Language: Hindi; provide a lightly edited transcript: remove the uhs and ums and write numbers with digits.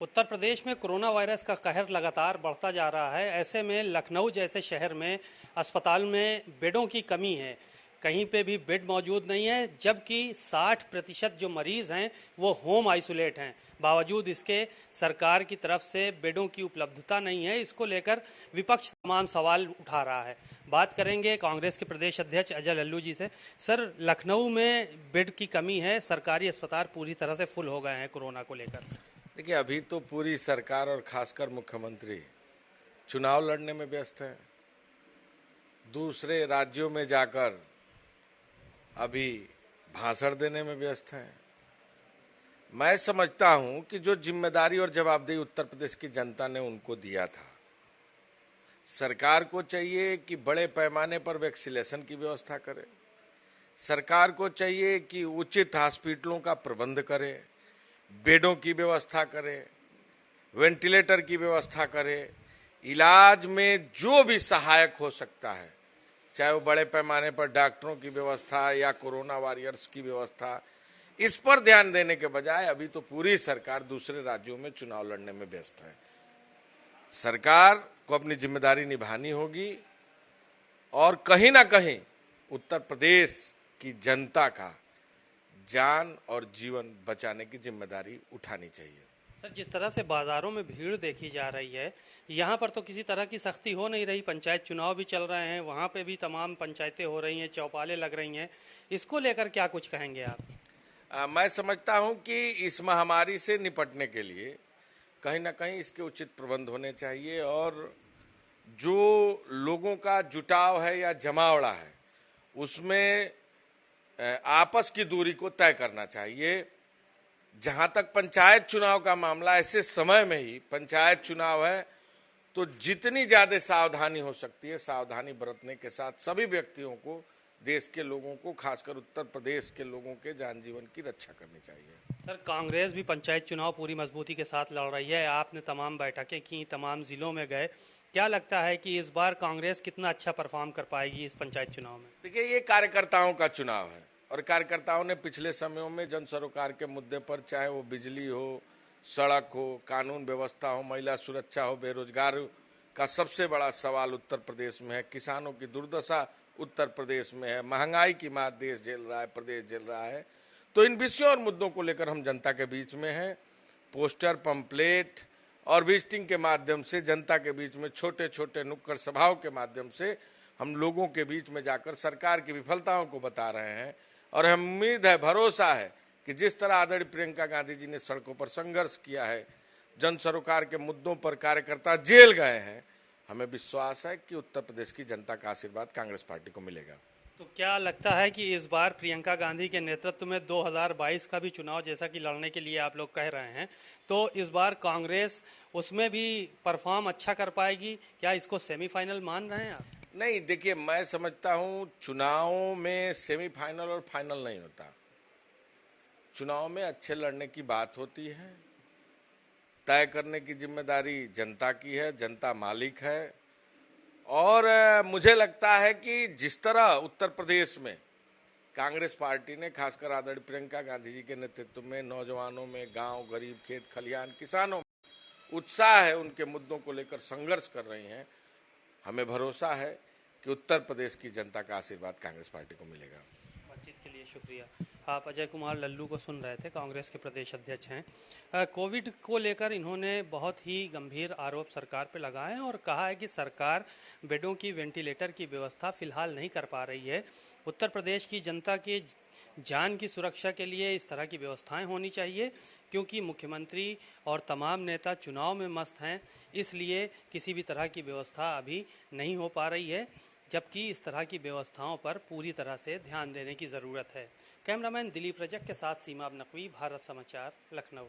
उत्तर प्रदेश में कोरोना वायरस का कहर लगातार बढ़ता जा रहा है। ऐसे में लखनऊ जैसे शहर में अस्पताल में बेडों की कमी है। कहीं पे भी बेड मौजूद नहीं है, जबकि 60% जो मरीज हैं वो होम आइसोलेट हैं। बावजूद इसके सरकार की तरफ से बेडों की उपलब्धता नहीं है। इसको लेकर विपक्ष तमाम सवाल उठा रहा है। बात करेंगे कांग्रेस के प्रदेश अध्यक्ष अजय लल्लू जी से। सर, लखनऊ में बेड की कमी है, सरकारी अस्पताल पूरी तरह से फुल हो गए हैं कोरोना को लेकर। देखिए, अभी तो पूरी सरकार और खासकर मुख्यमंत्री चुनाव लड़ने में व्यस्त है। दूसरे राज्यों में जाकर अभी भाषण देने में व्यस्त हैं। मैं समझता हूं कि जो जिम्मेदारी और जवाबदेही उत्तर प्रदेश की जनता ने उनको दिया था, सरकार को चाहिए कि बड़े पैमाने पर वैक्सीनेशन की व्यवस्था करे। सरकार को चाहिए कि उचित हॉस्पिटलों का प्रबंध करे, बेडों की व्यवस्था करे, वेंटिलेटर की व्यवस्था करे, इलाज में जो भी सहायक हो सकता है, चाहे वो बड़े पैमाने पर डॉक्टरों की व्यवस्था या कोरोना वॉरियर्स की व्यवस्था, इस पर ध्यान देने के बजाय अभी तो पूरी सरकार दूसरे राज्यों में चुनाव लड़ने में व्यस्त है। सरकार को अपनी जिम्मेदारी निभानी होगी और कहीं ना कहीं उत्तर प्रदेश की जनता का जान और जीवन बचाने की जिम्मेदारी उठानी चाहिए। सर, जिस तरह से बाजारों में भीड़ देखी जा रही है, यहाँ पर तो किसी तरह की सख्ती हो नहीं रही। पंचायत चुनाव भी चल रहे हैं, वहाँ पे भी तमाम पंचायतें हो रही हैं, चौपालें लग रही हैं। इसको लेकर क्या कुछ कहेंगे आप? मैं समझता हूं कि इस महामारी से निपटने के लिए कहीं ना कहीं इसके उचित प्रबंध होने चाहिए और जो लोगों का जुटाव है या जमावड़ा है, उसमें आपस की दूरी को तय करना चाहिए। जहां तक पंचायत चुनाव का मामला, ऐसे समय में ही पंचायत चुनाव है, तो जितनी ज्यादा सावधानी हो सकती है, सावधानी बरतने के साथ सभी व्यक्तियों को, देश के लोगों को, खासकर उत्तर प्रदेश के लोगों के जान जीवन की रक्षा करनी चाहिए। सर, कांग्रेस भी पंचायत चुनाव पूरी मजबूती के साथ लड़ रही है। आपने तमाम बैठकें की, तमाम जिलों में गए। क्या लगता है कि इस बार कांग्रेस कितना अच्छा परफॉर्म कर पाएगी इस पंचायत चुनाव में? देखिए, ये कार्यकर्ताओं का चुनाव है और कार्यकर्ताओं ने पिछले समयों में जन सरोकार के मुद्दे पर, चाहे वो बिजली हो, सड़क हो, कानून व्यवस्था हो, महिला सुरक्षा हो, बेरोजगार का सबसे बड़ा सवाल उत्तर प्रदेश में है, किसानों की दुर्दशा उत्तर प्रदेश में है, महंगाई की मार देश झेल रहा है, प्रदेश झेल रहा है। तो इन विषयों और मुद्दों को लेकर हम जनता के बीच में हैं। पोस्टर, पंपलेट और विजिटिंग के माध्यम से जनता के बीच में छोटे छोटे नुक्कड़ सभाओं के माध्यम से हम लोगों के बीच में जाकर सरकार की विफलताओं को बता रहे हैं। और हमें उम्मीद है, भरोसा है कि जिस तरह आदरणीय प्रियंका गांधी जी ने सड़कों पर संघर्ष किया है, जन सरोकार के मुद्दों पर कार्यकर्ता जेल गए हैं, हमें विश्वास है कि उत्तर प्रदेश की जनता का आशीर्वाद कांग्रेस पार्टी को मिलेगा। तो क्या लगता है कि इस बार प्रियंका गांधी के नेतृत्व में 2022 का भी चुनाव, जैसा कि लड़ने के लिए आप लोग कह रहे हैं, तो इस बार कांग्रेस उसमें भी परफॉर्म अच्छा कर पाएगी? क्या इसको सेमीफाइनल मान रहे हैं आप? नहीं, देखिए, मैं समझता हूं चुनाव में सेमीफाइनल और फाइनल नहीं होता। चुनाव में अच्छे लड़ने की बात होती है। तय करने की जिम्मेदारी जनता की है, जनता मालिक है। और मुझे लगता है कि जिस तरह उत्तर प्रदेश में कांग्रेस पार्टी ने, खासकर आदरणीय प्रियंका गांधी जी के नेतृत्व में, नौजवानों में, गांव, गरीब, खेत खलिहान, किसानों में उत्साह है, उनके मुद्दों को लेकर संघर्ष कर रही हैं, हमें भरोसा है कि उत्तर प्रदेश की जनता का आशीर्वाद कांग्रेस पार्टी को मिलेगा। बातचीत के लिए शुक्रिया। आप अजय कुमार लल्लू को सुन रहे थे, कांग्रेस के प्रदेश अध्यक्ष हैं। कोविड को लेकर इन्होंने बहुत ही गंभीर आरोप सरकार पर लगाए हैं और कहा है कि सरकार बेडों की, वेंटिलेटर की व्यवस्था फिलहाल नहीं कर पा रही है। उत्तर प्रदेश की जनता के जान की सुरक्षा के लिए इस तरह की व्यवस्थाएं होनी चाहिए, क्योंकि मुख्यमंत्री और तमाम नेता चुनाव में मस्त हैं, इसलिए किसी भी तरह की व्यवस्था अभी नहीं हो पा रही है, जबकि इस तरह की व्यवस्थाओं पर पूरी तरह से ध्यान देने की ज़रूरत है। कैमरामैन दिलीप रजक के साथ सीमा नकवी, भारत समाचार, लखनऊ।